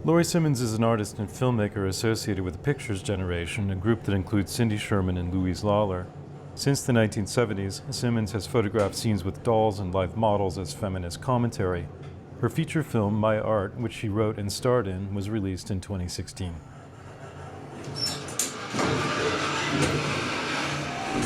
Laurie Simmons is an artist and filmmaker associated with the Pictures Generation, a group that includes Cindy Sherman and Louise Lawler. Since the 1970s, Simmons has photographed scenes with dolls and live models as feminist commentary. Her feature film, My Art, which she wrote and starred in, was released in 2016.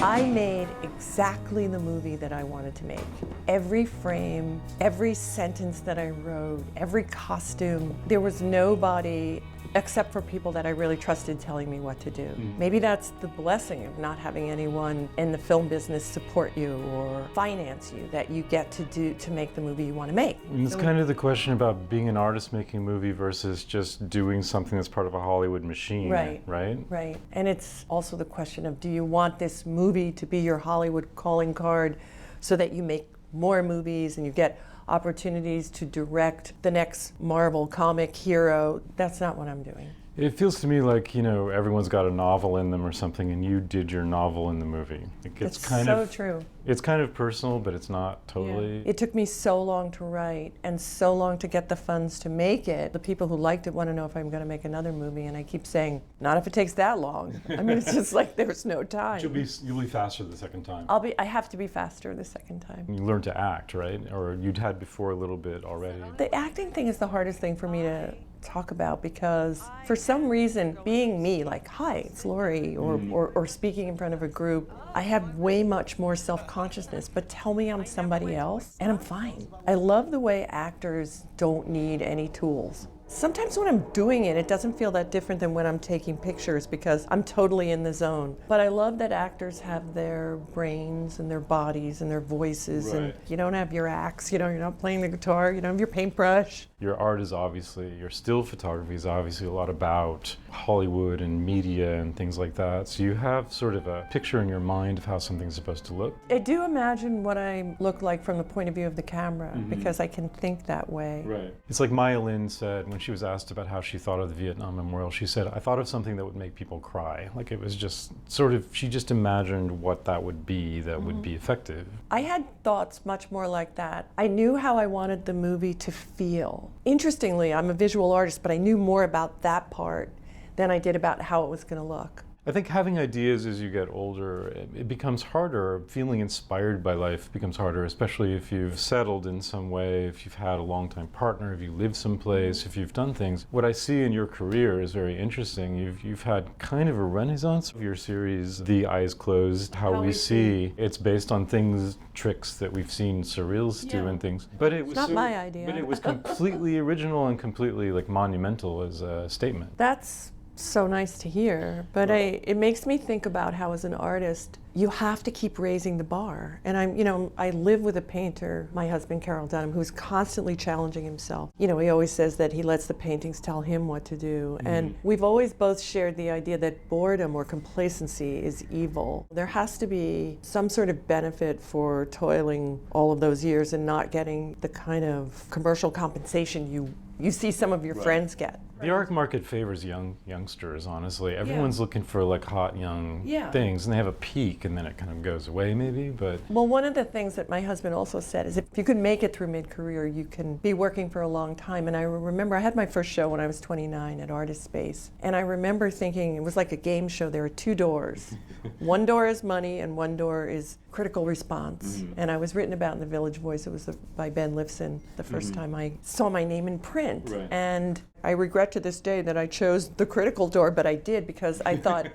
I made exactly the movie that I wanted to make. Every frame, every sentence that I wrote, every costume. There was nobody except for people that I really trusted telling me what to do. Maybe that's the blessing of not having anyone in the film business support you or finance you, that you get to make the movie you want to make. And it's kind of the question about being an artist making a movie versus just doing something that's part of a Hollywood machine, right? Right. And it's also the question of, do you want this movie to be your Hollywood calling card so that you make more movies and you get opportunities to direct the next Marvel comic hero? That's not what I'm doing. It feels to me like, everyone's got a novel in them or something, and you did your novel in the movie. It's so true. It's kind of personal, but it's not totally. Yeah. It took me so long to write and so long to get the funds to make it. The people who liked it want to know if I'm going to make another movie, and I keep saying, not if it takes that long. I mean, it's just like there's no time. You'll be faster the second time. I have to be faster the second time. You learned to act, right? Or you'd had before a little bit already. The acting thing is the hardest thing for me to talk about, because for some reason, being me, like, hi, it's Laurie, or speaking in front of a group, I have way much more self-consciousness, but tell me I'm somebody else and I'm fine. I love the way actors don't need any tools. Sometimes when I'm doing it, it doesn't feel that different than when I'm taking pictures because I'm totally in the zone. But I love that actors have their brains and their bodies and their voices, and you don't have your axe, you're not playing the guitar, you don't have your paintbrush. Your art is obviously, your still photography is obviously a lot about Hollywood and media and things like that. So you have sort of a picture in your mind of how something's supposed to look. I do imagine what I look like from the point of view of the camera, because I can think that way. Right. It's like Maya Lin said when she was asked about how she thought of the Vietnam Memorial. She said, I thought of something that would make people cry. Like, it was just sort of, she just imagined what that would be that would be effective. I had thoughts much more like that. I knew how I wanted the movie to feel. Interestingly, I'm a visual artist, but I knew more about that part than I did about how it was going to look. I think having ideas as you get older, it becomes harder. Feeling inspired by life becomes harder, especially if you've settled in some way, if you've had a long-time partner, if you live someplace, if you've done things. What I see in your career is very interesting. You've had kind of a renaissance of your series, The Eyes Closed, How We See. It's based on things, tricks that we've seen surreals do and things. But it was not my idea. But it was completely original and completely monumental as a statement. That's so nice to hear, but it makes me think about how, as an artist, you have to keep raising the bar. And I live with a painter, my husband Carol Dunham, who's constantly challenging himself. He always says that he lets the paintings tell him what to do. And we've always both shared the idea that boredom or complacency is evil. There has to be some sort of benefit for toiling all of those years and not getting the kind of commercial compensation you see some of your friends get. The art market favors youngsters, honestly. Everyone's looking for hot young things, and they have a peak and then it kind of goes away maybe, but... Well, one of the things that my husband also said is if you could make it through mid-career, you can be working for a long time. And I remember I had my first show when I was 29 at Artist Space, and I remember thinking it was like a game show. There are two doors. One door is money and one door is critical response. And I was written about in the Village Voice. It was by Ben Lifson the first time I saw my name in print. And I regret to this day that I chose the critical door, but I did because I thought,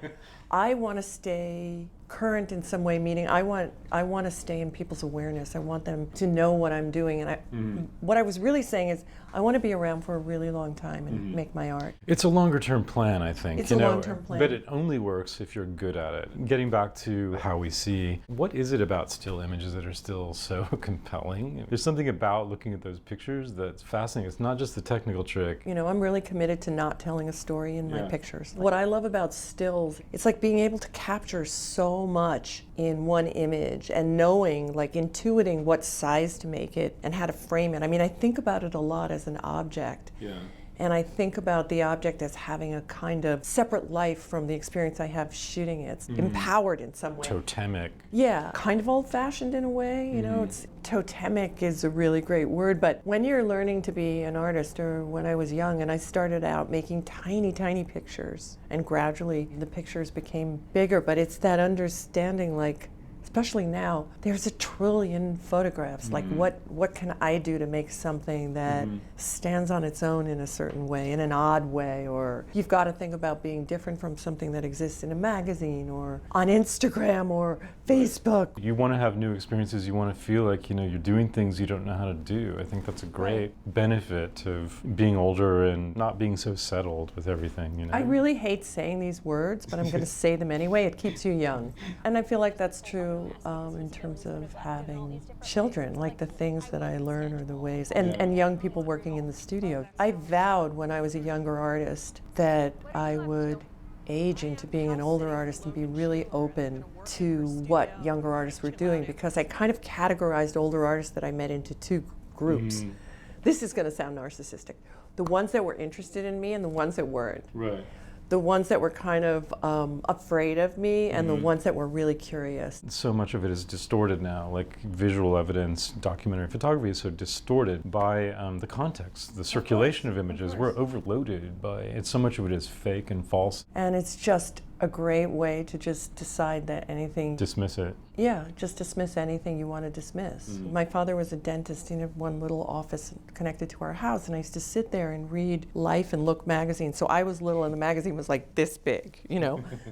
I want to stay current in some way, meaning I want to stay in people's awareness. I want them to know what I'm doing. And what I was really saying is I want to be around for a really long time and make my art. It's a longer term plan, I think. It's a long-term plan. But it only works if you're good at it. Getting back to How We See, what is it about still images that are still so compelling? There's something about looking at those pictures that's fascinating. It's not just the technical trick. I'm really committed to not telling a story in my pictures. What I love about stills, it's like being able to capture so much in one image and knowing, intuiting what size to make it and how to frame it. I mean, I think about it a lot as an object. And I think about the object as having a kind of separate life from the experience I have shooting it. It's empowered in some way. Totemic. Yeah, kind of old-fashioned in a way. You know, it's totemic is a really great word, but when you're learning to be an artist, or when I was young and I started out making tiny, tiny pictures, and gradually the pictures became bigger, but it's that understanding, like, especially now, there's a trillion photographs. Like, what can I do to make something that stands on its own in a certain way, in an odd way? Or you've got to think about being different from something that exists in a magazine or on Instagram or Facebook. You want to have new experiences. You want to feel like, you're doing things you don't know how to do. I think that's a great benefit of being older and not being so settled with everything, I really hate saying these words, but I'm going to say them anyway. It keeps you young. And I feel like that's true in terms of having children, like the things that I learn or the ways, and young people working in the studio. I vowed when I was a younger artist that I would age into being an older artist and be really open to what younger artists were doing, because I kind of categorized older artists that I met into two groups. This is going to sound narcissistic. The ones that were interested in me and the ones that weren't. Right. The ones that were kind of afraid of me and the ones that were really curious. So much of it is distorted now, like visual evidence, documentary photography is so distorted by the context, the circulation of images. We're overloaded by it. So much of it is fake and false. And it's just a great way to just decide that anything... Dismiss it. Yeah, just dismiss anything you want to dismiss. My father was a dentist in one little office connected to our house, and I used to sit there and read Life and Look magazine. So I was little and the magazine was like this big,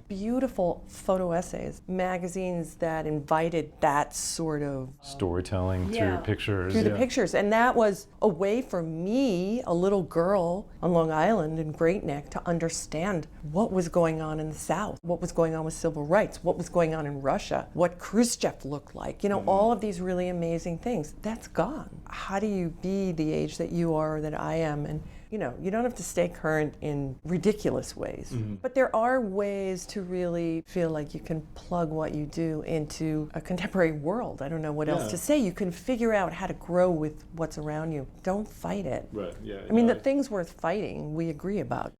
Beautiful photo essays, magazines that invited that sort of... storytelling through pictures. Through the pictures. And that was a way for me, a little girl on Long Island in Great Neck, to understand what was going on in the South, what was going on with civil rights, what was going on in Russia, what Khrushchev looked like, all of these really amazing things. That's gone. How do you be the age that you are or that I am? And you don't have to stay current in ridiculous ways. But there are ways to really feel like you can plug what you do into a contemporary world. I don't know what else to say. You can figure out how to grow with what's around you. Don't fight it. Right, yeah. I mean, the things worth fighting, we agree about.